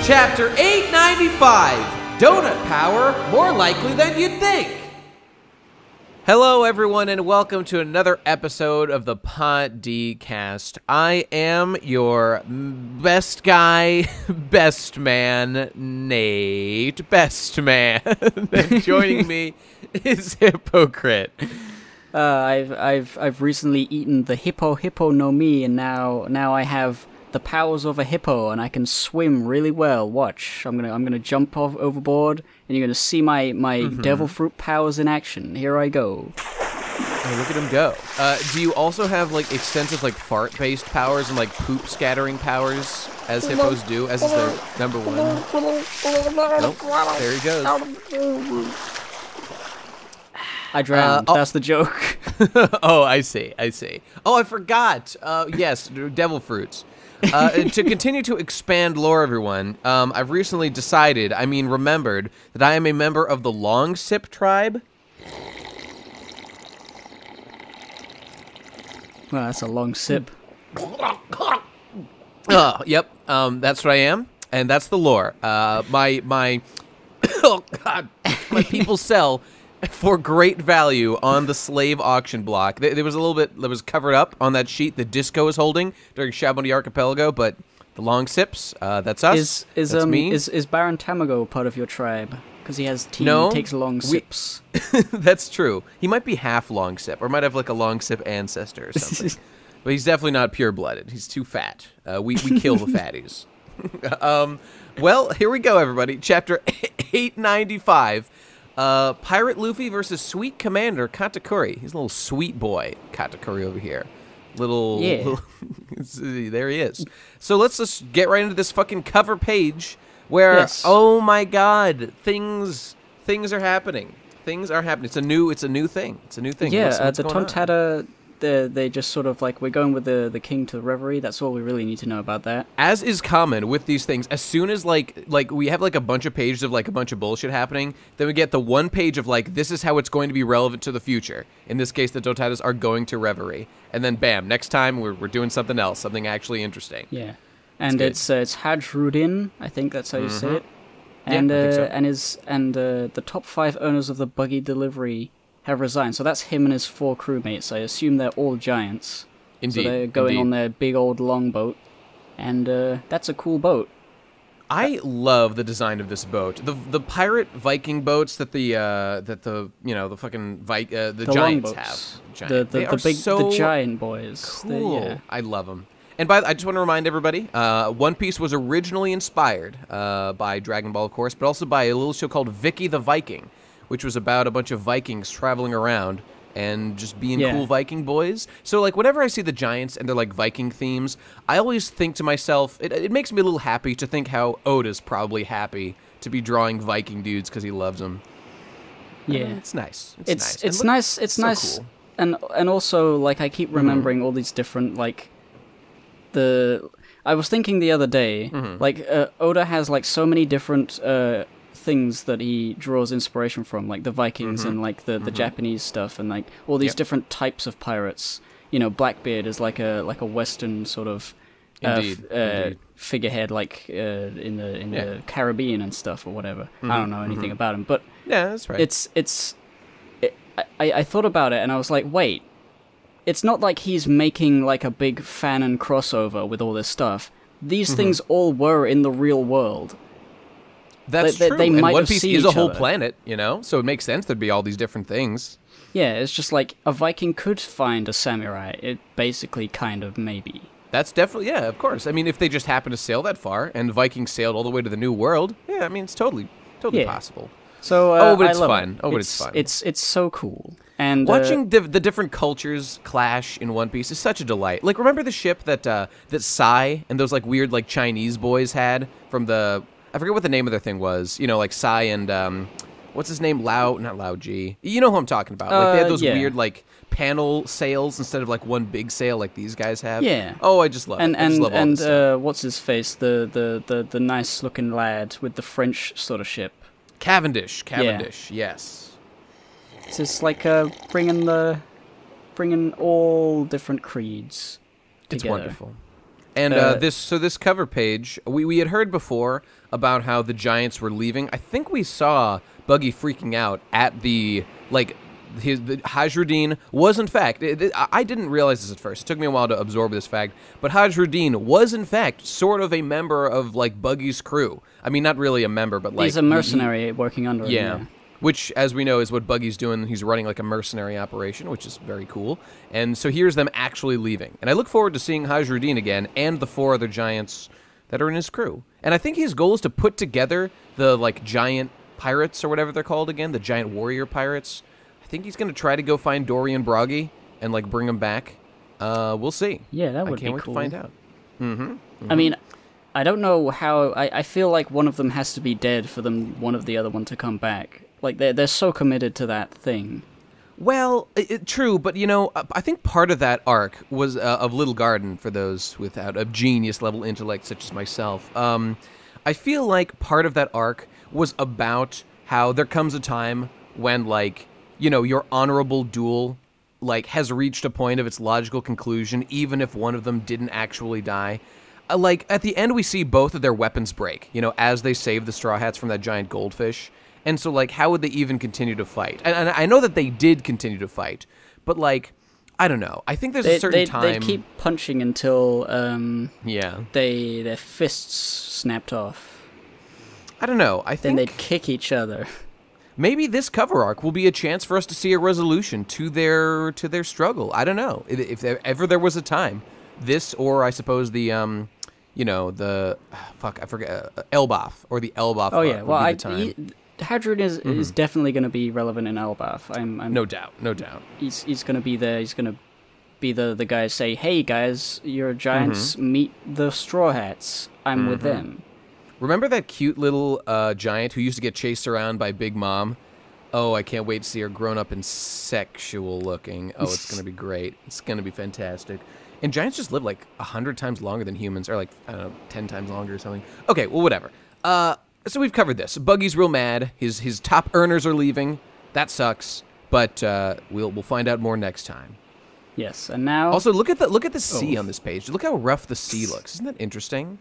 Chapter 895, Donut Power, More Likely Than You'd Think. Hello, everyone, and welcome to another episode of the Podcast. I am your best guy, best man, Nate, best man. And joining me is Hypocrite. I've recently eaten the hippo no mi, and now I have the powers of a hippo, and I can swim really well. Watch, I'm gonna jump off overboard, and you're gonna see my devil fruit powers in action. Here I go. Oh, look at him go. Do you also have like extensive like fart-based powers and like poop scattering powers, as hippos do, as is their number one? Nope. There he goes. I drowned. That's the joke. Oh, I see. Oh, I forgot. Yes, devil fruits. To continue to expand lore, everyone, I've recently remembered that I am a member of the Long Sip tribe. Well, that's a long sip. Yep. That's what I am, and that's the lore. My oh god, my people sell for great value on the slave auction block. There was a little bit that was covered up on that sheet that Disco was holding during Shaboni Archipelago, but the long sips, that's us. That's me. Is Baron Tamago part of your tribe? Because he has tea, no, he takes long sips. That's true. He might be half long sip, or might have like a long sip ancestor or something. But he's definitely not pure-blooded. He's too fat. We kill the fatties. Well, here we go, everybody. Chapter 895. Pirate Luffy versus Sweet Commander Katakuri. He's a little sweet boy, Katakuri over here. Little there he is. So let's just get right into this fucking cover page where, oh my god, things are happening. Things are happening. It's a new thing. Yeah, what's the going on? Tontada, they just sort of like, we're going with the king to the reverie. That's all we really need to know about that. As is common with these things, as soon as like we have like a bunch of pages of like a bunch of bullshit happening, then we get the one page of like, this is how it's going to be relevant to the future. In this case, the Totadas are going to reverie, and then bam, next time we're doing something else, something actually interesting. Yeah, and it's Hajrudin, I think that's how you say it. And The top 5 owners of the buggy delivery have resigned. So that's him and his 4 crewmates. I assume they're all giants. Indeed. So they're going on their big old longboat, and that's a cool boat. I love the design of this boat. The pirate Viking boats that the giants have. The giant boys. Cool. I love them. And I just want to remind everybody, One Piece was originally inspired by Dragon Ball, of course, but also by a little show called Vicky the Viking, which was about a bunch of Vikings traveling around and just being cool Viking boys. So, like, whenever I see the giants and they're, like, Viking themes, I always think to myself, it makes me a little happy to think how Oda's probably happy to be drawing Viking dudes because he loves them. Yeah. It's nice. It's nice. Cool. And also, like, I keep remembering all these different, like, I was thinking the other day, like, Oda has, like, so many different things that he draws inspiration from, like the Vikings and like the Japanese stuff, and like all these different types of pirates. You know, Blackbeard is like a Western sort of figurehead, like in the Caribbean and stuff or whatever. I don't know anything about him, but yeah, that's right. I thought about it and I was like, wait, it's not like he's making like a big fanon crossover with all this stuff. These things all were in the real world. That's true. They and might One have Piece seen is a each whole other. planet, you know? So it makes sense there'd be all these different things. Yeah, it's just like a Viking could find a samurai. It basically kind of maybe. That's definitely, yeah, of course. I mean, if they just happen to sail that far and the Vikings sailed all the way to the New World, yeah, I mean, it's totally possible. So but it's I love fun. It. Oh, but it's fun. It's so cool. And watching the different cultures clash in One Piece is such a delight. Like, remember the ship that Sai and those like weird like Chinese boys had from the, I forget what the name of their thing was. You know, like Sai and what's his name? Not Lao G. You know who I'm talking about. Like they had those weird like panel sails instead of like one big sail like these guys have. Yeah. Oh, I just love it. I just love all this stuff. What's his face? The nice looking lad with the French sort of ship. Cavendish, yes. It's just like bringing all different creeds together. It's wonderful. And this cover page, we had heard before about how the Giants were leaving. I think we saw Buggy freaking out at the Hajruddin was in fact. I didn't realize this at first. It took me a while to absorb this fact, but Hajruddin was in fact sort of a member of like Buggy's crew. I mean, not really a member, but like he's a mercenary working under him. Yeah. Which, as we know, is what Buggy's doing. He's running like a mercenary operation, which is very cool. And so here's them actually leaving. And I look forward to seeing Hajruddin again and the 4 other Giants that are in his crew. And I think his goal is to put together the like giant pirates or whatever they're called again, the giant warrior pirates. I think he's going to try to go find Dorian Broggy and like bring him back. We'll see. Yeah, that would be cool. I can't wait to find out. I mean, I don't know how. I feel like one of them has to be dead for one of the other one to come back. Like they're so committed to that thing. Well, true, but you know, I think part of that arc was of Little Garden for those without a genius level intellect such as myself. I feel like part of that arc was about how there comes a time when, like, you know, your honorable duel, like, has reached a point of its logical conclusion, even if one of them didn't actually die. Like, at the end, we see both of their weapons break, you know, as they save the Straw Hats from that giant goldfish. And so, like, how would they even continue to fight? And I know that they did continue to fight, but, like, I don't know. I think there's a certain time... They keep punching until, yeah, their fists snapped off. I don't know. I think... Then they'd kick each other. Maybe this cover arc will be a chance for us to see a resolution to their struggle. I don't know. If ever there was a time, this or I suppose the you know, the I forget Elbaf or the Elbaf. Oh yeah, well Hadron is definitely going to be relevant in Elbaf. I'm no doubt. He's going to be there. He's going to be the guy say, "Hey guys, you're giants. Meet the Straw Hats. I'm with them." Remember that cute little giant who used to get chased around by Big Mom? Oh, I can't wait to see her grown up and sexual looking. Oh, it's going to be great. It's going to be fantastic. And giants just live like 100 times longer than humans, or like, I don't know, 10 times longer or something. Okay, well, whatever. So we've covered this. Buggy's real mad. His top earners are leaving. That sucks. But we'll find out more next time. Yes, and now... Also, look at the sea on this page. Look how rough the sea looks. Isn't that interesting?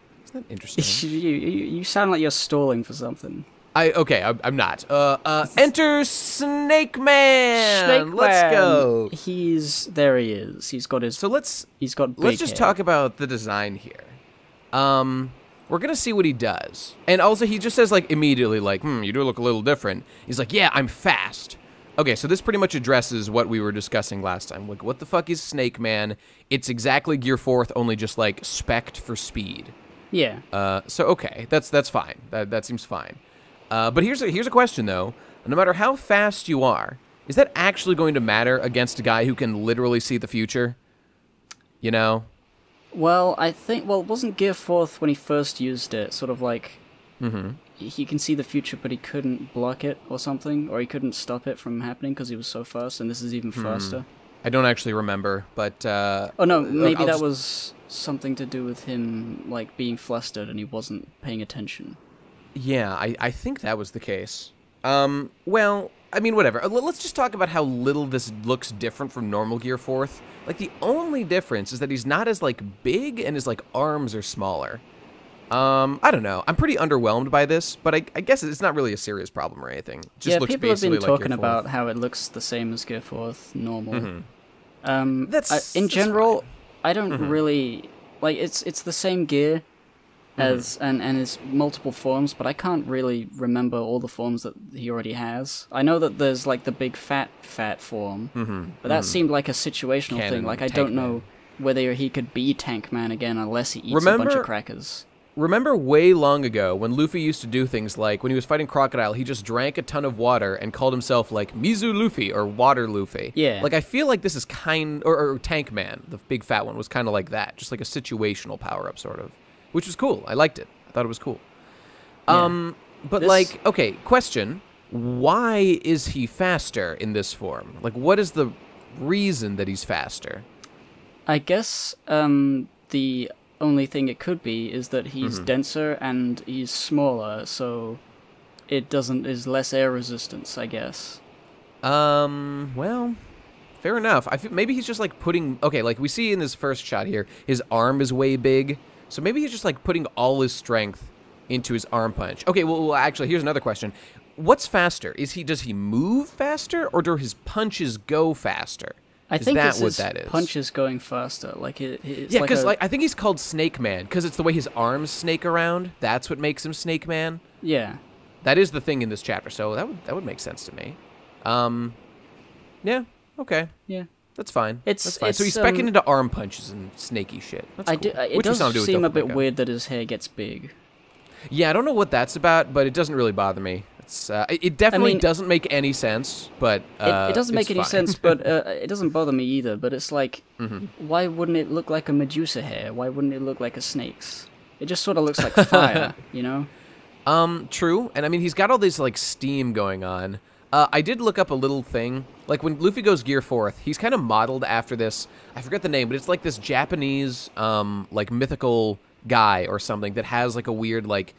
You sound like you're stalling for something. I'm not. Enter Snake Man. Let's go. There he is. He's got his. So let's just hair. talk about the design here. We're gonna see what he does, and also he just says like immediately like, you do look a little different. He's like, yeah, I'm fast. Okay, so this pretty much addresses what we were discussing last time. Like, what the fuck is Snake Man? It's exactly Gear 4th, only just like spec'd for speed. Yeah. So okay, that's fine. That seems fine. But here's a question though. No matter how fast you are, is that actually going to matter against a guy who can literally see the future? You know? Well, I think. Well, wasn't Gear 4th when he first used it sort of like? He can see the future, but he couldn't block it or something, or he couldn't stop it from happening because he was so fast, and this is even faster. I don't actually remember, but... oh, no, maybe that was something to do with him, like, being flustered and he wasn't paying attention. Yeah, I think that was the case. Well, I mean, whatever. Let's just talk about how little this looks different from normal Gear 4th. Like, the only difference is that he's not as, like, big and his, like, arms are smaller. I don't know. I'm pretty underwhelmed by this, but I guess it's not really a serious problem or anything. It just looks people have been like talking Gear 4th. About how it looks the same as Gear 4th, normal. In general, I don't really like. It's the same gear as and it's multiple forms, but I can't really remember all the forms that he already has. I know that there's like the big fat form, but that seemed like a situational thing. Like I don't know whether he could be Tank Man again unless he eats a bunch of crackers. Remember way long ago when Luffy used to do things like, when he was fighting Crocodile, he just drank a ton of water and called himself, like, Mizu Luffy, or Water Luffy. Yeah. Like, I feel like this is or Tank Man, the big fat one, was kind of like that. Just like a situational power-up, sort of. Which was cool. I liked it. I thought it was cool. Yeah. But, like, okay, question. Why is he faster in this form? Like, what is the reason that he's faster? I guess, the only thing it could be is that he's denser and he's smaller, so is less air resistance, I guess. Well, Fair enough. I feel maybe he's just like putting. Okay, like we see in this first shot here, his arm is way big, so maybe he's just like putting all his strength into his arm punch. Okay, well actually, here's another question: what's faster? Does he move faster, or do his punches go faster? I think it's his punches going faster. Like it's yeah, because I think he's called Snake Man because it's the way his arms snake around. That's what makes him Snake Man. Yeah, that is the thing in this chapter. So that would make sense to me. Yeah. Okay. Yeah. That's fine. That's fine. So he's specking into arm punches and snaky shit. That's cool. It does seem a bit weird that his hair gets big. Yeah, I don't know what that's about, but it doesn't really bother me. It definitely doesn't make any sense, but it doesn't make any sense, but it doesn't bother me either. But it's like, why wouldn't it look like a Medusa hair? Why wouldn't it look like a snake's? It just sort of looks like fire, you know? True. And I mean, he's got all this like steam going on. I did look up a little thing. Like when Luffy goes Gear 4th, he's kind of modeled after this. I forget the name, but it's like this Japanese, like mythical guy or something that has like a weird like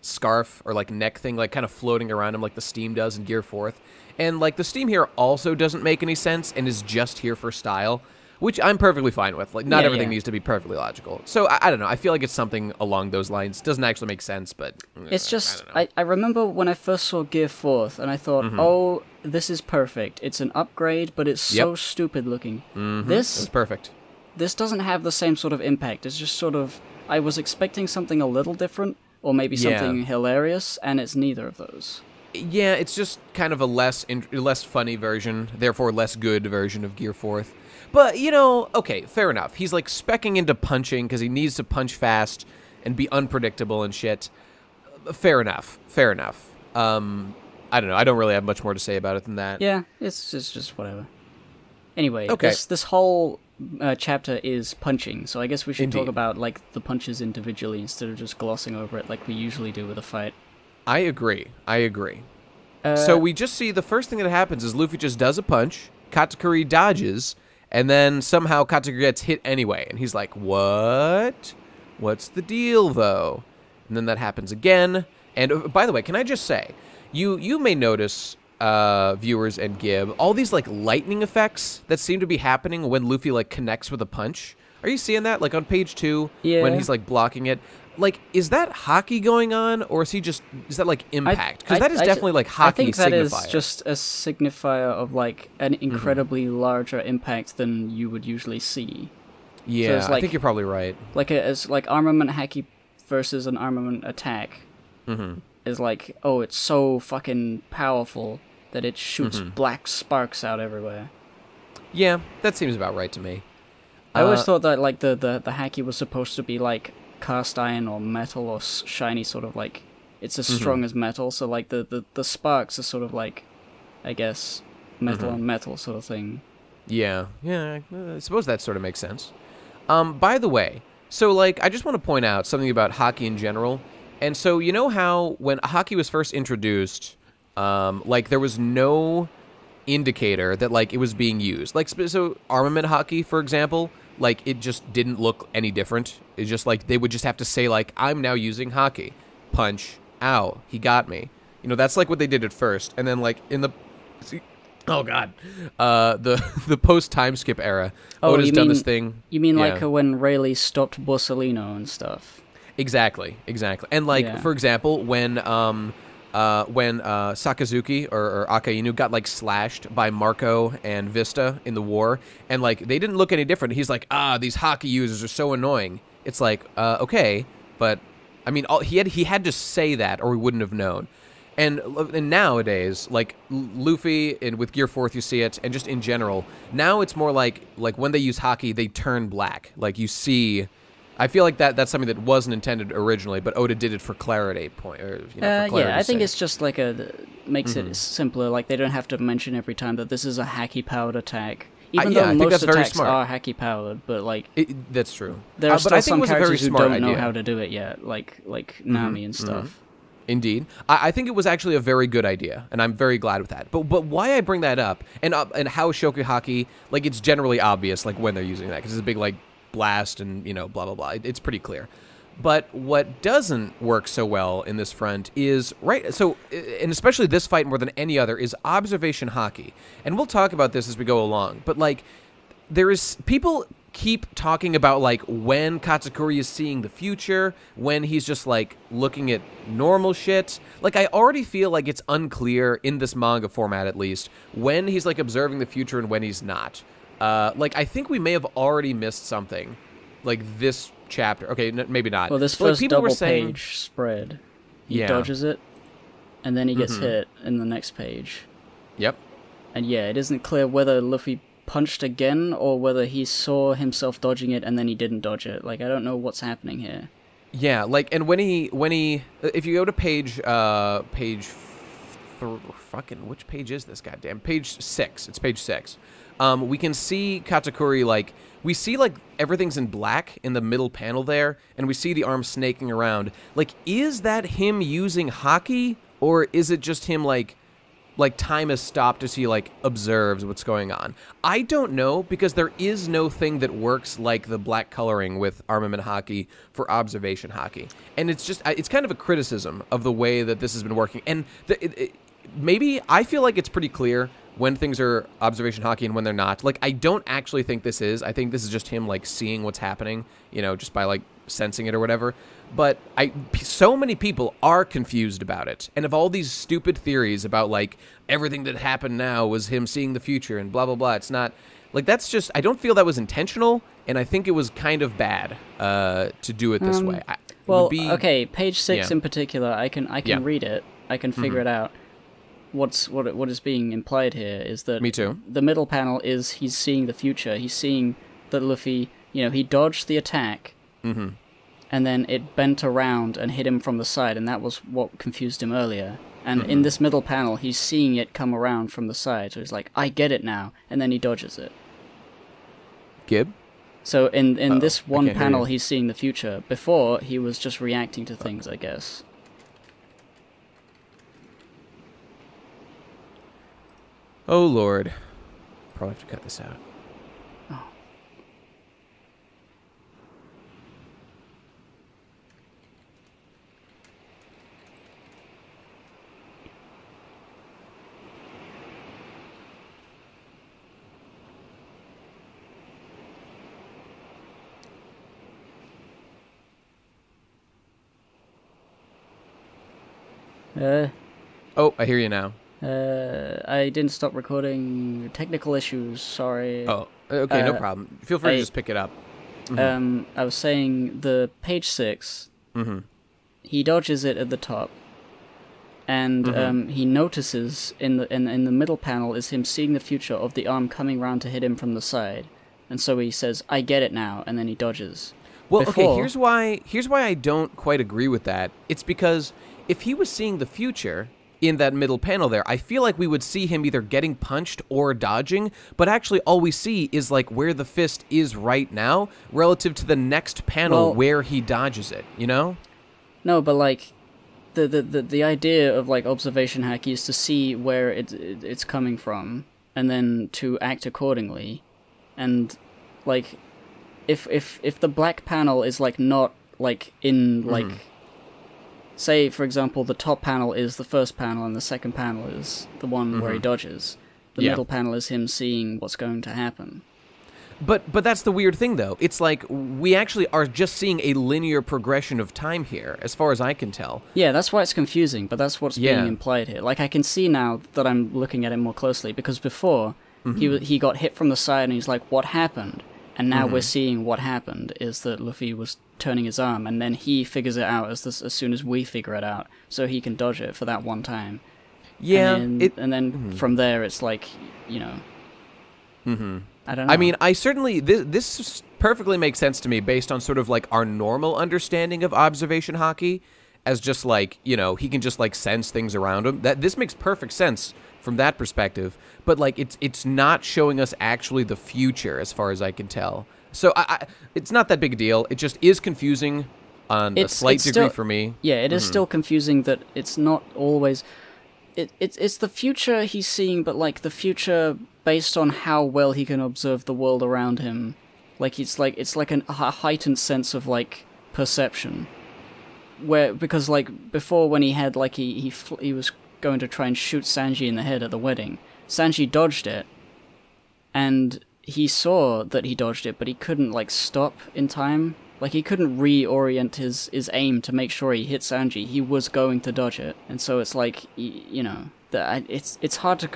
scarf or like neck thing like kind of floating around him like the steam does in Gear 4th. And like the steam here also doesn't make any sense and is just here for style, which I'm perfectly fine with. Like not everything needs to be perfectly logical. So I don't know. I feel like it's something along those lines. Doesn't actually make sense, but it's just I remember when I first saw Gear 4th and I thought, oh, this is perfect. It's an upgrade, but it's so stupid looking. This is perfect. This doesn't have the same sort of impact. It's just sort of I was expecting something a little different. Or maybe something hilarious, and it's neither of those. Yeah, it's just kind of a less funny version, therefore less good version of Gear 4th. But, you know, okay, fair enough. He's, like, specking into punching because he needs to punch fast and be unpredictable and shit. Fair enough. Fair enough. I don't know. I don't really have much more to say about it than that. Yeah, it's just whatever. Anyway, this whole chapter is punching, so I guess we should talk about like the punches individually instead of just glossing over it like we usually do with a fight. I agree. So we just see the first thing that happens is Luffy just does a punch, Katakuri dodges, and then somehow Katakuri gets hit anyway, and he's like, what? What's the deal, though? And then that happens again, and by the way, can I just say, you may notice... viewers and Gib, all these like lightning effects that seem to be happening when Luffy like connects with a punch. Are you seeing that? Like on page 2, when he's like blocking it. Like, is that Haki going on, or is that like impact? Because that is definitely like Haki signifier. I think that is just a signifier of like an incredibly larger impact than you would usually see. Yeah, so like, I think you're probably right. Like it's like armament Haki versus an armament attack. Is like, oh, it's so fucking powerful that it shoots black sparks out everywhere. Yeah, that seems about right to me. I always thought that like the Haki was supposed to be like cast iron or metal or shiny, sort of like it's as strong as metal. So like the sparks are sort of like, I guess, metal on metal sort of thing. Yeah, I suppose that sort of makes sense. By the way, so like I just want to point out something about Haki in general. And so, you know how when Haki was first introduced, like, there was no indicator that, like, it was being used. Like, so armament Haki, for example, like, it just didn't look any different. It's just, like, they would just have to say, like, I'm now using Haki. Punch. Ow. He got me. You know, that's, like, what they did at first. And then, like, in the... Oh, God. The post-time skip era, Oda's done this thing. You mean, like, when Rayleigh stopped Borsalino and stuff? Exactly. And like for example, when Sakazuki or Akainu got like slashed by Marco and Vista in the war, and like they didn't look any different. He's like, these Haki users are so annoying. It's like, okay, but I mean, he had to say that or we wouldn't have known. And nowadays, like Luffy and with Gear 4th, you see it, and just in general, now it's more like when they use Haki, they turn black. Like you see. I feel like that's something that wasn't intended originally, but Oda did it for clarity for I think it's just like makes it simpler. Like they don't have to mention every time that this is a Haki powered attack. Even though most attacks are Haki powered, but like that's true. There are still some characters who don't know how to do it yet, like Nami and stuff. Indeed, I think it was actually a very good idea, and I'm very glad with that. But why I bring that up and how Shoku Haki, like it's generally obvious, like when they're using that because it's a big like blast and, you know, blah, blah, blah. It's pretty clear. But what doesn't work so well in this front is, and especially this fight more than any other, is observation Haki. And we'll talk about this as we go along. But, like, people keep talking about, like, when Katakuri is seeing the future, when he's just, like, looking at normal shit. Like, I already feel like it's unclear, in this manga format at least, when he's, like, observing the future and when he's not. Like, I think we may have already missed something, like, this chapter. Okay, maybe not. Well, this first double-page spread, he dodges it, and then he gets hit in the next page. Yep. And yeah, it isn't clear whether Luffy punched again or whether he saw himself dodging it and then he didn't dodge it. Like, I don't know what's happening here. Yeah, like, and when he if you go to which page is this, goddamn? Page 6. It's page 6. We can see Katakuri, like, we see, like, everything's in black in the middle panel there, and we see the arm snaking around. Like, is that him using Haki, or is it just him, like time has stopped as he, like, observes what's going on? I don't know, because there is no thing that works like the black coloring with armament Haki for observation Haki. And it's just, it's kind of a criticism of the way that this has been working. And maybe, I feel like it's pretty clear when things are observation Haki and when they're not. Like, I don't actually think this is. I think this is just him, like, seeing what's happening, you know, just by, like, sensing it or whatever. But so many people are confused about it and have all these stupid theories about, like, everything that happened now was him seeing the future and blah, blah, blah. It's not, like, that's just, I don't feel that was intentional, and I think it was kind of bad to do it this way. Okay, page 6 in particular, I can read it. I can figure it out. What is being implied here is that Me too. The middle panel is he's seeing the future. He's seeing that Luffy, you know, he dodged the attack, and then it bent around and hit him from the side, and that was what confused him earlier. And in this middle panel, he's seeing it come around from the side, so he's like, I get it now, and then he dodges it. Gib? So in this one panel, he's seeing the future. Before, he was just reacting to things, I guess. Oh, Lord. Probably have to cut this out. Oh, I hear you now. I didn't stop recording. Technical issues, sorry. Oh, okay, no problem. Feel free to just pick it up. I was saying the page 6, he dodges it at the top, and he notices in the middle panel is him seeing the future of the arm coming round to hit him from the side, and so he says, I get it now, and then he dodges. Well, okay, here's why I don't quite agree with that. It's because if he was seeing the future in that middle panel there, I feel like we would see him either getting punched or dodging, but actually all we see is, like, where the fist is right now relative to the next panel where he dodges it, you know? No, but, like, the idea of, like, observation Haki is to see where it's coming from and then to act accordingly. And, like, if the black panel is, like, not, like, in, like... Say, for example, the top panel is the first panel and the second panel is the one where he dodges. The middle panel is him seeing what's going to happen. But that's the weird thing, though. It's like we actually are just seeing a linear progression of time here, as far as I can tell. Yeah, that's why it's confusing, but that's what's being implied here. Like, I can see now that I'm looking at it more closely, because before, he got hit from the side and he's like, what happened? And now we're seeing what happened is that Luffy was turning his arm, and then he figures it out as soon as we figure it out, so he can dodge it for that one time. Yeah. And then from there, it's like, you know... I don't know. I mean, I certainly... This perfectly makes sense to me based on sort of, like, our normal understanding of observation Haki, as just, like, you know, he can just, like, sense things around him. This makes perfect sense from that perspective, but, like, it's not showing us actually the future as far as I can tell. So it's not that big a deal. It just is confusing on a slight degree for me. Yeah, it is still confusing that it's not always... It's the future he's seeing, but, like, the future based on how well he can observe the world around him. Like, it's like a heightened sense of, like, perception. Because like before, when he had like he was going to try and shoot Sanji in the head at the wedding, Sanji dodged it, and he saw that he dodged it, but he couldn't like stop in time. Like he couldn't reorient his aim to make sure he hit Sanji. He was going to dodge it, and so it's like it's hard to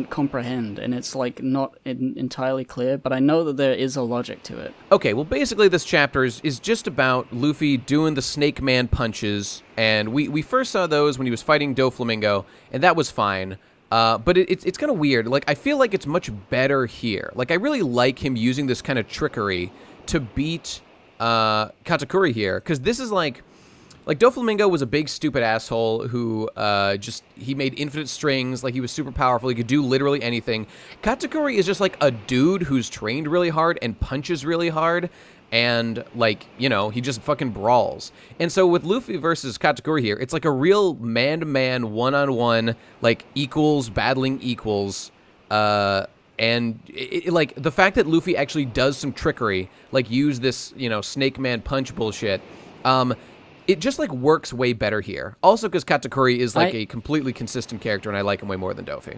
comprehend, and it's like not entirely clear. But I know that there is a logic to it. Okay, well, basically this chapter is just about Luffy doing the Snake Man punches, and we first saw those when he was fighting Doflamingo, and that was fine. But it's kind of weird. Like, I feel like it's much better here. Like, I really like him using this kind of trickery to beat Katakuri here, because this is like Doflamingo was a big stupid asshole who he made infinite strings, like he was super powerful, he could do literally anything. Katakuri is just like a dude who's trained really hard and punches really hard, and like, you know, he just fucking brawls. And so with Luffy versus Katakuri here, it's like a real man-to-man, one-on-one, like equals battling equals. And like the fact that Luffy actually does some trickery, like use this, you know, Snake Man punch bullshit, it just like works way better here. Also because Katakuri is like a completely consistent character, and I like him way more than Dofi.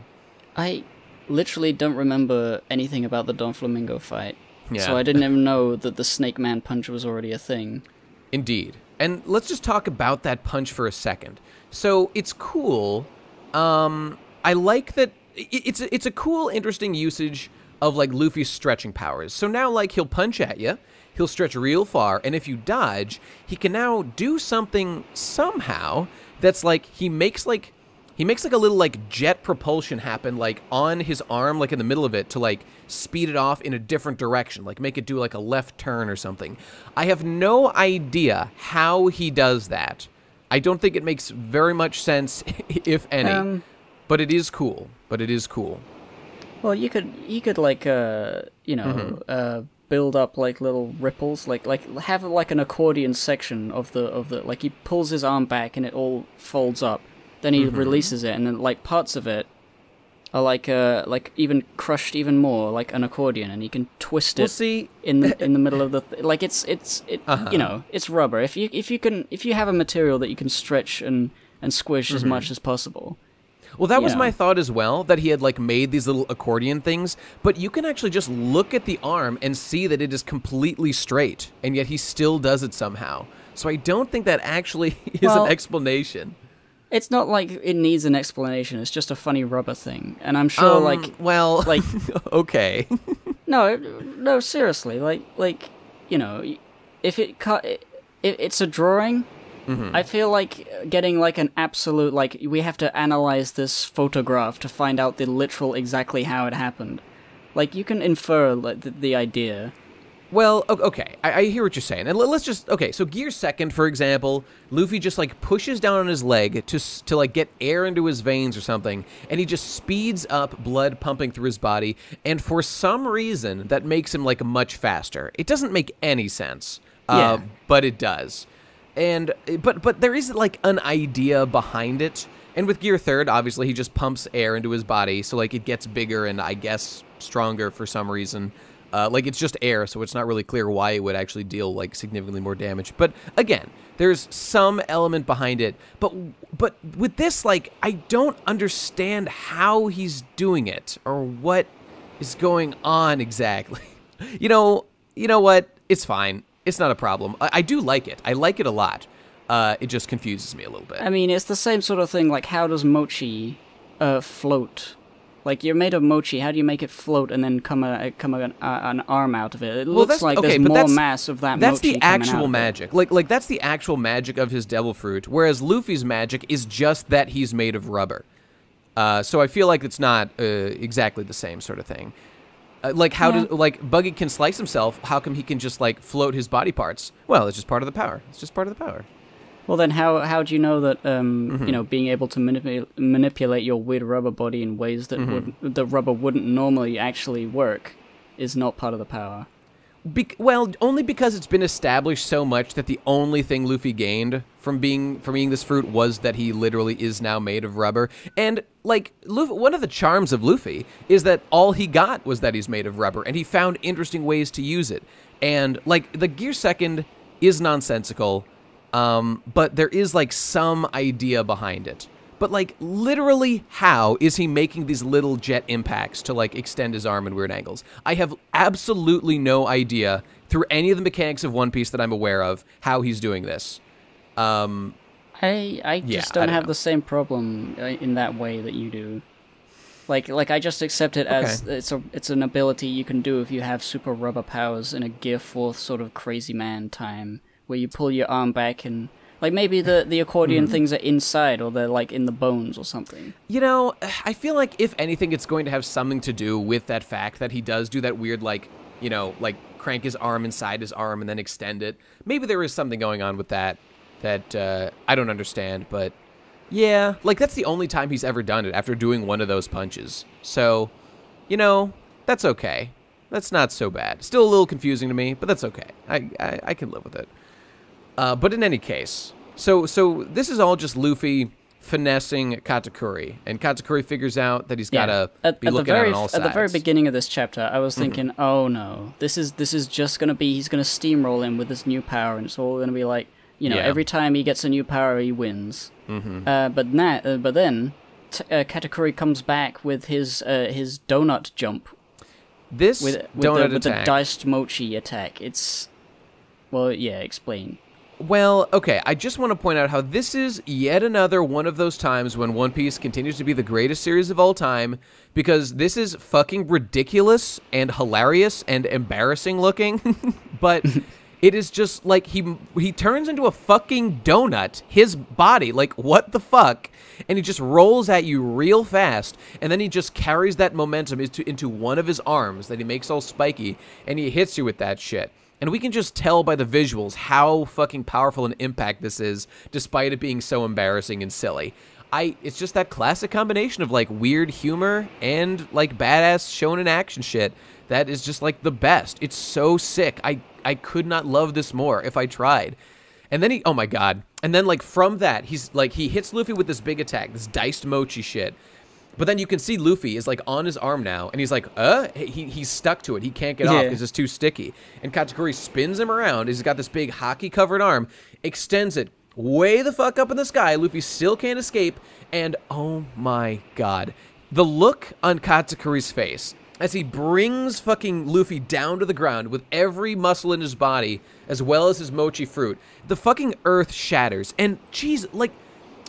I literally don't remember anything about the Doflamingo fight. Yeah. So I didn't even know that the Snake Man punch was already a thing. Indeed. And let's just talk about that punch for a second. So it's cool. I like that. It's a cool, interesting usage of like Luffy's stretching powers. So now, like, he'll punch at you, he'll stretch real far, and if you dodge, he can now do something somehow that's like he makes like a little like jet propulsion happen like on his arm, like in the middle of it, to like speed it off in a different direction, like make it do like a left turn or something. I have no idea how he does that. I don't think it makes very much sense, if any. But it is cool. Well, you could like build up like little ripples, like have like an accordion section of the like he pulls his arm back and it all folds up. Then he releases it, and then like parts of it are like even crushed even more, like an accordion, and you can twist it in the middle of the like it's you know, it's rubber. If you have a material that you can stretch and squish as much as possible. Well, that was my thought as well, that he had like made these little accordion things, but you can actually just look at the arm and see that it is completely straight, and yet he still does it somehow. So I don't think that actually is an explanation. It's not like it needs an explanation, it's just a funny rubber thing. And I'm sure like okay. No, seriously, like you know, if it's a drawing. I feel like getting like an absolute, like, we have to analyze this photograph to find out the literal exactly how it happened. Like, you can infer like, the idea. Well, okay, I hear what you're saying. And let's just, okay, so Gear Second, for example, Luffy just like pushes down on his leg to like get air into his veins or something, and he just speeds up blood pumping through his body, and for some reason that makes him like much faster. It doesn't make any sense, but it does. And but there is like an idea behind it, and with Gear Third, obviously he just pumps air into his body, so like it gets bigger and I guess stronger for some reason. Like it's just air, so it's not really clear why it would actually deal like significantly more damage. But again, there's some element behind it. But with this, like, I don't understand how he's doing it or what is going on exactly. You know what? It's fine. It's not a problem. I do like it. I like it a lot. It just confuses me a little bit. I mean, it's the same sort of thing, like, how does mochi float? Like, you're made of mochi, how do you make it float and then come an arm out of it? It looks like there's more mass of that mochi. That's the actual magic. Like, that's the actual magic of his devil fruit, whereas Luffy's magic is just that he's made of rubber. So I feel like it's not exactly the same sort of thing. Like, how does, like, Buggy can slice himself, how come he can just, like, float his body parts? Well, it's just part of the power. It's just part of the power. Well, then how do you know that, you know, being able to manipulate your weird rubber body in ways that the rubber wouldn't normally actually work is not part of the power? Well, only because it's been established so much that the only thing Luffy gained from eating this fruit was that he literally is now made of rubber. And, like, one of the charms of Luffy is that all he got was that he's made of rubber, and he found interesting ways to use it. And, like, the Gear Second is nonsensical, but there is, like, some idea behind it. But, like, literally how is he making these little jet impacts to, like, extend his arm in weird angles? I have absolutely no idea, through any of the mechanics of One Piece that I'm aware of, how he's doing this. I just don't have the same problem in that way that you do. Like I just accept it as it's an ability you can do if you have super rubber powers in a Gear 4 sort of crazy man time, where you pull your arm back and... Like, maybe the accordion things are inside, or they're, like, in the bones or something. You know, I feel like, if anything, it's going to have something to do with that fact that he does do that weird, like, you know, like, crank his arm inside his arm and then extend it. Maybe there is something going on with that I don't understand, but, yeah. Like, that's the only time he's ever done it, after doing one of those punches. So, you know, that's okay. That's not so bad. Still a little confusing to me, but that's okay. I can live with it. But in any case, so this is all just Luffy finessing Katakuri, and Katakuri figures out that he's got to be looking on all sides. At the very beginning of this chapter, I was thinking, oh no, this is just going to be, he's going to steamroll in with this new power, and it's all going to be like, you know, every time he gets a new power, he wins. But then Katakuri comes back with his donut jump. This with the diced mochi attack. It's... Well, yeah, explain. Well, okay, I just want to point out how this is yet another one of those times when One Piece continues to be the greatest series of all time, because this is fucking ridiculous and hilarious and embarrassing looking, but it is just like he turns into a fucking donut, his body, like, what the fuck? And he just rolls at you real fast, and then he just carries that momentum into one of his arms that he makes all spiky, and he hits you with that shit. And we can just tell by the visuals how fucking powerful an impact this is, despite it being so embarrassing and silly. It's just that classic combination of, like, weird humor and, like, badass shonen action shit that is just, like, the best. It's so sick. I could not love this more if I tried. And then oh my god. And then, like, from that, he hits Luffy with this big attack, this diced mochi shit. But then you can see Luffy is, like, on his arm now, and he's like, he's stuck to it. He can't get off because it's too sticky. And Katakuri spins him around. He's got this big Haki-covered arm, extends it way the fuck up in the sky. Luffy still can't escape, and oh my god. The look on Katakuri's face as he brings fucking Luffy down to the ground with every muscle in his body, as well as his mochi fruit, the fucking earth shatters. And, geez, like...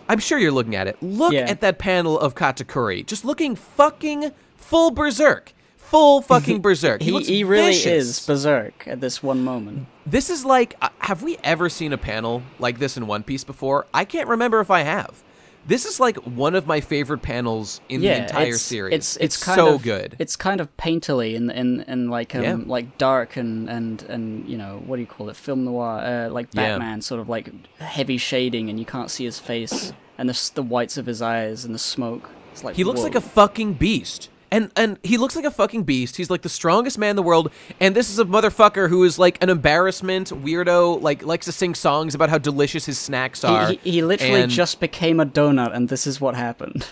I'm sure you're looking at it. Look at that panel of Katakuri. Just looking fucking full berserk. Full fucking berserk. He really is berserk at this one moment. This is like... have we ever seen a panel like this in One Piece before? I can't remember if I have. This is like one of my favorite panels in the entire series. It's so good. It's kind of painterly and like like dark and you know, what do you call it? Film noir, like Batman, sort of like heavy shading, and you can't see his face, and the whites of his eyes and the smoke. It's like, he looks like a fucking beast. And he looks like a fucking beast. He's like the strongest man in the world. And this is a motherfucker who is like an embarrassment weirdo, like likes to sing songs about how delicious his snacks are. He literally just became a donut, and this is what happened.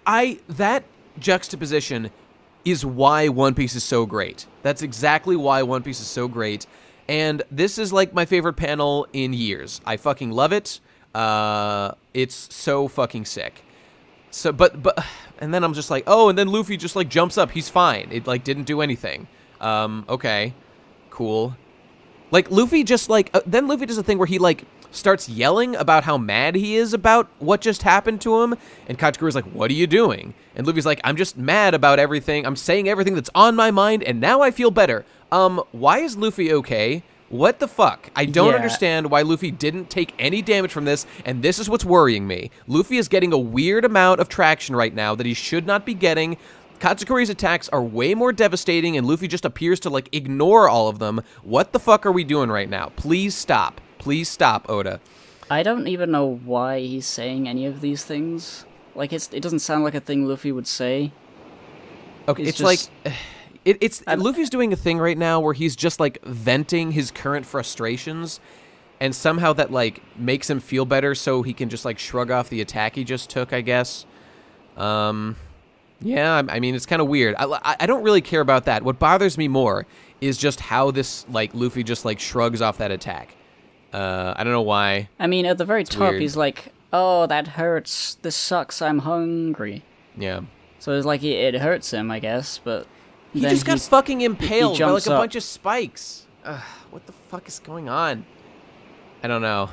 That juxtaposition is why One Piece is so great. That's exactly why One Piece is so great. And this is like my favorite panel in years. I fucking love it. It's so fucking sick. So, but, and then I'm just like, oh, and then Luffy just, like, jumps up. He's fine. It, like, didn't do anything. Okay. Cool. Like, Luffy just, like, then Luffy does a thing where he, like, starts yelling about how mad he is about what just happened to him. And Katakuri's like, what are you doing? And Luffy's like, I'm just mad about everything. I'm saying everything that's on my mind, and now I feel better. Why is Luffy okay? What the fuck? I don't understand why Luffy didn't take any damage from this, and this is what's worrying me. Luffy is getting a weird amount of traction right now that he should not be getting. Katakuri's attacks are way more devastating, and Luffy just appears to, like, ignore all of them. What the fuck are we doing right now? Please stop. Please stop, Oda. I don't even know why he's saying any of these things. Like, it doesn't sound like a thing Luffy would say. Okay, it's just... like... Luffy's doing a thing right now where he's just, like, venting his current frustrations, and somehow that, like, makes him feel better so he can just, like, shrug off the attack he just took, I guess. Yeah, I mean, it's kind of weird. I don't really care about that. What bothers me more is just how this, like, Luffy just, like, shrugs off that attack. I don't know why. I mean, at the very top, weird. he's like, "Oh, that hurts. This sucks. I'm hungry." Yeah. So it's like it hurts him, I guess, but He then just got fucking impaled by like jumps a up. bunch of spikes. Ugh, what the fuck is going on? I don't know.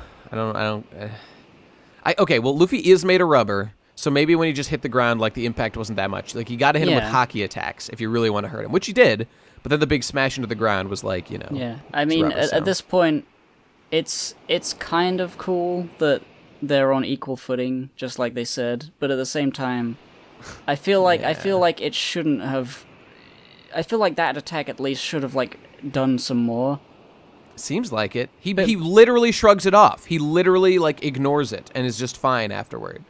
Okay, well, Luffy is made of rubber, so maybe when he just hit the ground, like, the impact wasn't that much. Like, you gotta hit him with Haki attacks if you really want to hurt him, which he did, but then the big smash into the ground was like, you know... Yeah, I mean, at this point, it's kind of cool that they're on equal footing, just like they said, but at the same time, I feel like it shouldn't have... I feel like that attack at least should have, like, done some more. Seems like it. He literally shrugs it off. He literally, like, ignores it and is just fine afterward.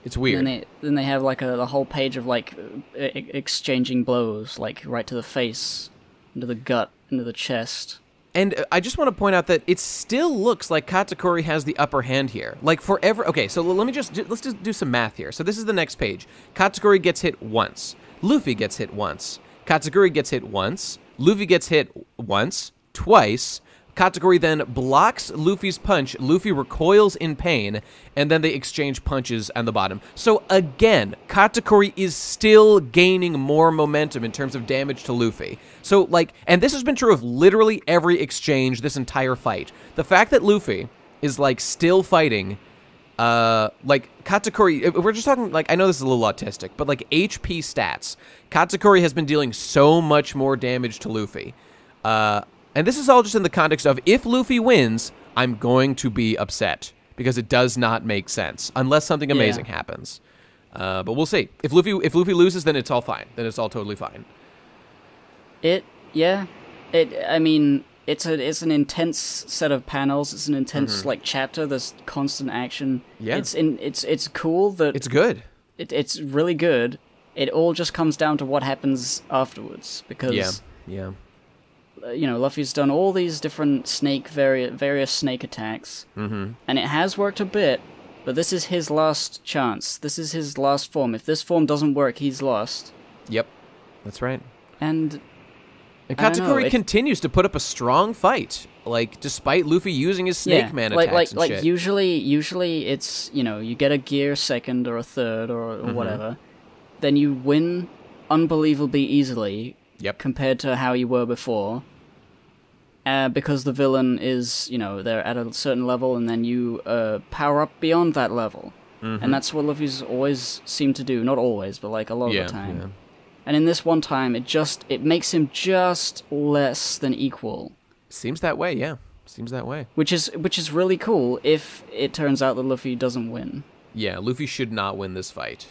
It's weird. And then they have, like, a whole page of, like, exchanging blows, like, right to the face, into the gut, into the chest. And I just want to point out that it still looks like Katakuri has the upper hand here. Like, forever... Okay, so let's just do some math here. So this is the next page. Katakuri gets hit once. Luffy gets hit once. Katakuri gets hit once. Luffy gets hit once, twice. Katakuri then blocks Luffy's punch. Luffy recoils in pain, and then they exchange punches on the bottom. So again, Katakuri is still gaining more momentum in terms of damage to Luffy. So, like, and this has been true of literally every exchange this entire fight. The fact that Luffy is, like, still fighting, like, Katakuri, we're just talking, like, I know this is a little autistic, but, like, HP stats, Katakuri has been dealing so much more damage to Luffy. And this is all just in the context of, if Luffy wins, I'm going to be upset, because it does not make sense, unless something amazing happens. But we'll see. If Luffy loses, then it's all fine. Then it's all totally fine. I mean, it's an intense set of panels. It's an intense, like, chapter. There's constant action. Yeah. It's cool that... It's good. It's really good. It all just comes down to what happens afterwards, because... Yeah. You know, Luffy's done all these different various snake attacks, and it has worked a bit, but this is his last chance. This is his last form. If this form doesn't work, he's lost. Yep, that's right. And Katakuri continues to put up a strong fight, like, despite Luffy using his Snake Man attacks and shit. Usually it's, you know, you get a gear second or a third or whatever, then you win unbelievably easily compared to how you were before. Because the villain is, you know, they're at a certain level, and then you power up beyond that level. And that's what Luffy's always seemed to do. Not always, but, like, a lot of the time. Yeah. And in this one time, it makes him just less than equal. Seems that way, yeah. Seems that way. Which is really cool if it turns out that Luffy doesn't win. Yeah, Luffy should not win this fight.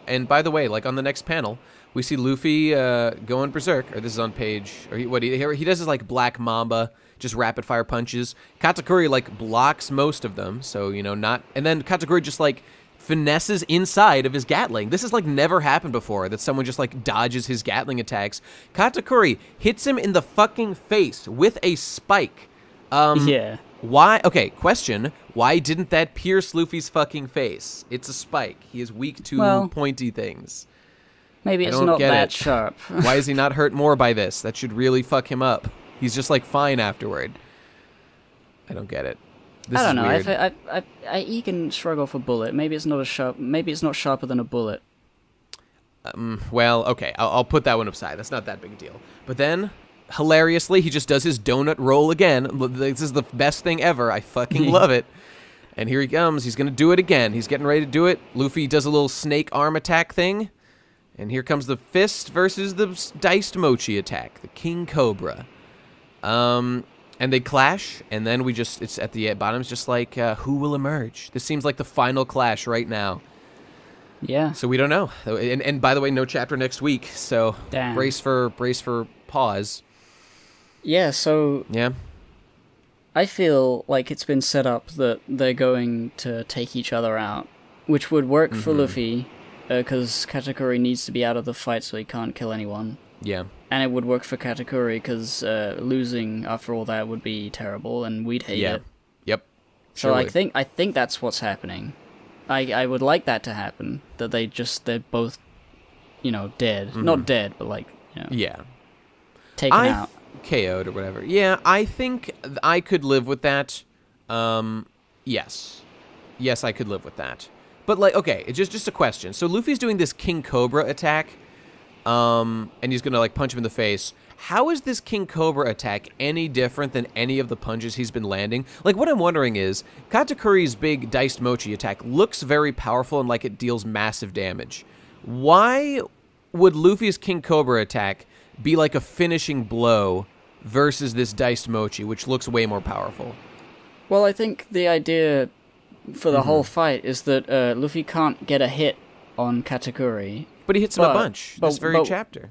And by the way, like, on the next panel, we see Luffy going berserk, or this is on page, or he does his, like, Black Mamba, just rapid fire punches. Katakuri, like, blocks most of them, so, you know, not, and then Katakuri just, like, finesses inside of his Gatling. This has, like, never happened before, that someone just, like, dodges his Gatling attacks. Katakuri hits him in the fucking face with a spike. Yeah. Why? Okay, question. Why didn't that pierce Luffy's fucking face? It's a spike. He is weak to pointy things. Maybe it's not that sharp. Why is he not hurt more by this? That should really fuck him up. He's just, like, fine afterward. I don't get it. I don't know. He can shrug off a bullet. Maybe it's not sharper than a bullet. Well, okay. I'll put that one aside. That's not that big a deal. But then, hilariously, he just does his donut roll again. This is the best thing ever. I fucking love it. And here he comes. He's gonna do it again. He's getting ready to do it. Luffy does a little snake arm attack thing. And here comes the fist versus the diced mochi attack, the King Cobra. And they clash, and then it's at the bottom, it's just like, who will emerge? This seems like the final clash right now. Yeah. So we don't know. And by the way, no chapter next week, so damn. brace for pause. Yeah, so... Yeah. I feel like it's been set up that they're going to take each other out, which would work for Luffy, because Katakuri needs to be out of the fight so he can't kill anyone. Yeah. And it would work for Katakuri because losing after all that would be terrible and we'd hate it. Yep. So I think that's what's happening. I would like that to happen, that they're both, you know, dead. Not dead, but, like, you know, taken out. KO'd or whatever. Yeah, I think I could live with that. Yes. Yes, I could live with that. But, like, okay, it's just a question. So Luffy's doing this King Cobra attack, and he's going to, like, punch him in the face. How is this King Cobra attack any different than any of the punches he's been landing? Like, what I'm wondering is, Katakuri's big Diced Mochi attack looks very powerful and like it deals massive damage. Why would Luffy's King Cobra attack be like a finishing blow versus this Diced Mochi, which looks way more powerful? Well, I think the idea for the whole fight is that Luffy can't get a hit on Katakuri. But he hits him a bunch this very chapter.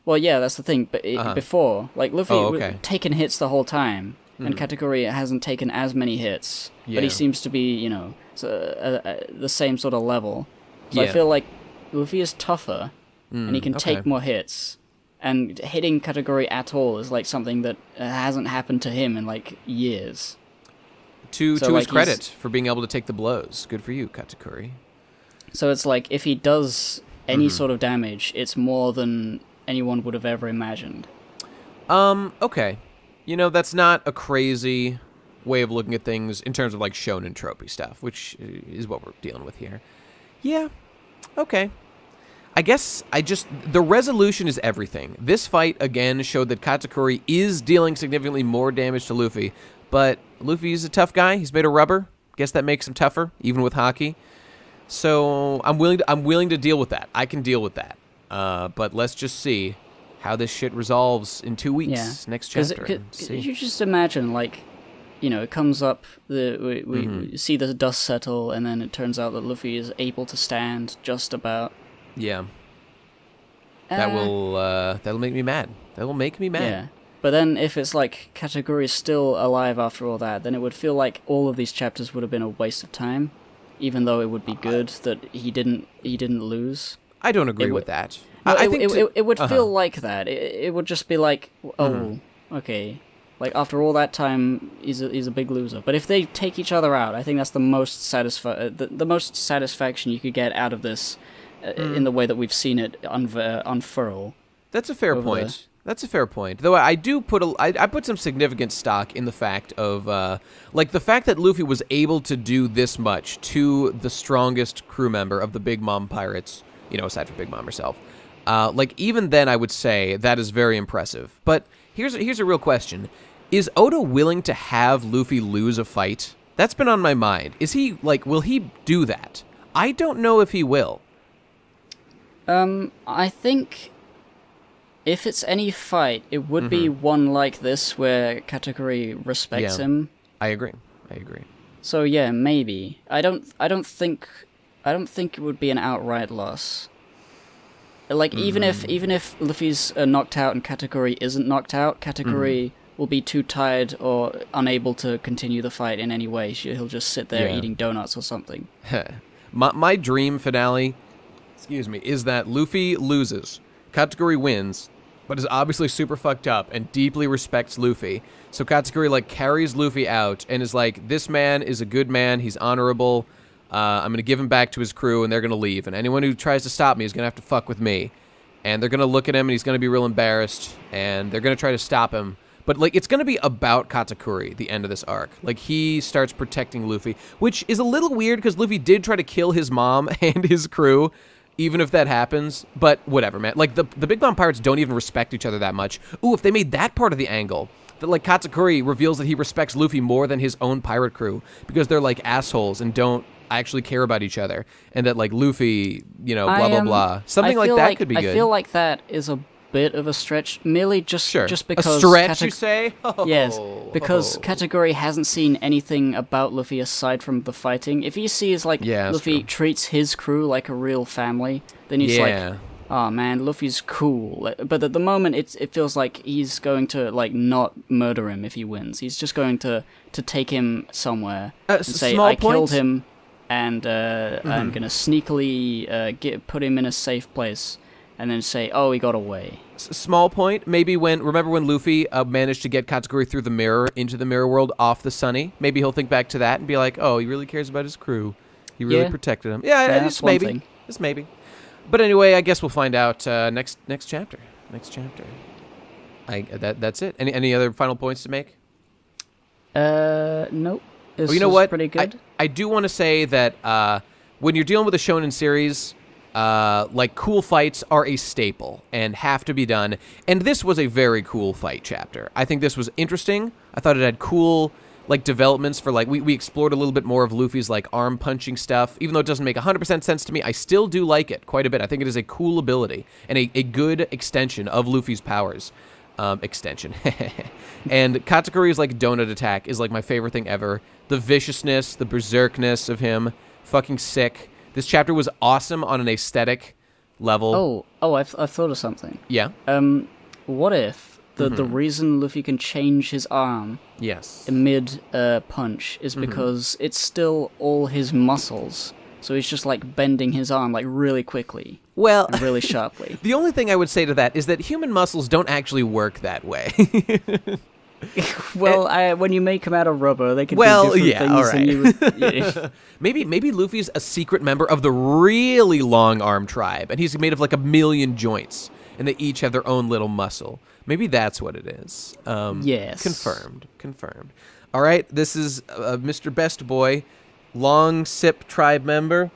Well, yeah, that's the thing. But before, like, Luffy was taking hits the whole time, and Katakuri hasn't taken as many hits. Yeah. But he seems to be, you know, the same sort of level. So I feel like Luffy is tougher, and he can take more hits. And hitting Katakuri at all is, like, something that hasn't happened to him in, like, years. To his credit for being able to take the blows. Good for you, Katakuri. So it's like, if he does any sort of damage, it's more than anyone would have ever imagined. Okay. You know, that's not a crazy way of looking at things in terms of, like, shonen tropey stuff, which is what we're dealing with here. Yeah. Okay. I guess the resolution is everything. This fight, again, showed that Katakuri is dealing significantly more damage to Luffy, but Luffy's a tough guy. He's made of rubber. Guess that makes him tougher, even with Haki. So I'm willing to deal with that. I can deal with that. But let's just see how this shit resolves in 2 weeks, next chapter. You just imagine, like, you know, it comes up, we see the dust settle, and then it turns out that Luffy is able to stand just about. Yeah. That'll make me mad. That will make me mad. Yeah. But then if it's like Katakuri is still alive after all that, then it would feel like all of these chapters would have been a waste of time, even though it would be good that he didn't lose. I don't agree with that. No, I think it would feel like that. It would just be like, oh, okay. Like, after all that time, he's a big loser. But if they take each other out, I think that's the most the most satisfaction you could get out of this, in the way that we've seen it unfurl. That's a fair point. That's a fair point. Though I do I put some significant stock in the fact of, like, the fact that Luffy was able to do this much to the strongest crew member of the Big Mom Pirates, you know, aside from Big Mom herself. Like, even then, I would say that is very impressive. But here's a real question. Is Oda willing to have Luffy lose a fight? That's been on my mind. Is he, like, will he do that? I don't know if he will. I think if it's any fight, it would be one like this where Katakuri respects him. I agree. So yeah, maybe. I don't think it would be an outright loss. Like, even if Luffy's knocked out and Katakuri isn't knocked out, Katakuri will be too tired or unable to continue the fight in any way. He'll just sit there eating donuts or something. My dream finale, is that Luffy loses, Katakuri wins, but is obviously super fucked up and deeply respects Luffy. So Katakuri, like, carries Luffy out and is like, this man is a good man, he's honorable, I'm going to give him back to his crew, and they're going to leave. And anyone who tries to stop me is going to have to fuck with me. And they're going to look at him, and he's going to be real embarrassed, and they're going to try to stop him. But, like, it's going to be about Katakuri, the end of this arc. Like, he starts protecting Luffy, which is a little weird, because Luffy did try to kill his mom and his crew, even if that happens. But whatever, man. Like, the Big Mom Pirates don't even respect each other that much. Ooh, if they made that part of the angle, that, like, Katakuri reveals that he respects Luffy more than his own pirate crew, because they're, like, assholes and don't actually care about each other, and that, like, Luffy, you know, blah blah blah. Something like that could be good. I feel like that is a bit of a stretch, merely just because a stretch, you say? Yes, because Katakuri hasn't seen anything about Luffy aside from the fighting. If he sees, like, Luffy treats his crew like a real family, then he's like, oh man, Luffy's cool. But at the moment, it feels like he's going to, like, not murder him if he wins. He's just going to take him somewhere and say, I killed him, and I'm gonna sneakily put him in a safe place, and then say, oh, he got away. Small point, maybe remember when Luffy managed to get Katakuri through the mirror into the mirror world off the Sunny? Maybe he'll think back to that and be like, oh, he really cares about his crew. He really protected him. Yeah, just maybe. Just maybe. But anyway, I guess we'll find out next chapter. Next chapter. That's it. Any other final points to make? Nope. This you know was what? pretty good. I do want to say that when you're dealing with a shonen series, like cool fights are a staple and have to be done. And this was a very cool fight chapter. I think this was interesting. I thought it had cool like developments for like we explored a little bit more of Luffy's like arm punching stuff. Even though it doesn't make 100% sense to me, I still do like it quite a bit. I think it is a cool ability and a good extension of Luffy's powers. Extension. And Katakuri's like donut attack is like my favorite thing ever. The viciousness, the berserkness of him, fucking sick. This chapter was awesome on an aesthetic level. I've thought of something. Yeah. What if the reason Luffy can change his arm mid punch is because it's still all his muscles. So he's just like bending his arm like really quickly. Well, and really sharply. The only thing I would say to that is that human muscles don't actually work that way. Well, when you make them out of rubber, they can do different things. All right. Than you would, Maybe Luffy's a secret member of the really long arm tribe, and he's made of like 1,000,000 joints, and they each have their own little muscle. Maybe that's what it is. Yes. Confirmed. All right, this is Mr. Best Boy, Long Sip tribe member,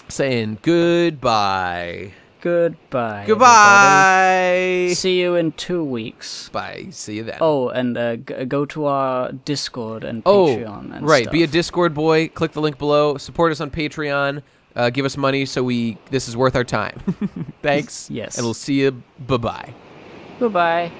saying goodbye. Goodbye. Goodbye. See you in 2 weeks. Bye. See you then. Oh, and go to our Discord and Patreon and right. stuff. Be a Discord boy. Click the link below. Support us on Patreon. Give us money so this is worth our time. Thanks. Yes. And we'll see you. Bye-bye. Goodbye.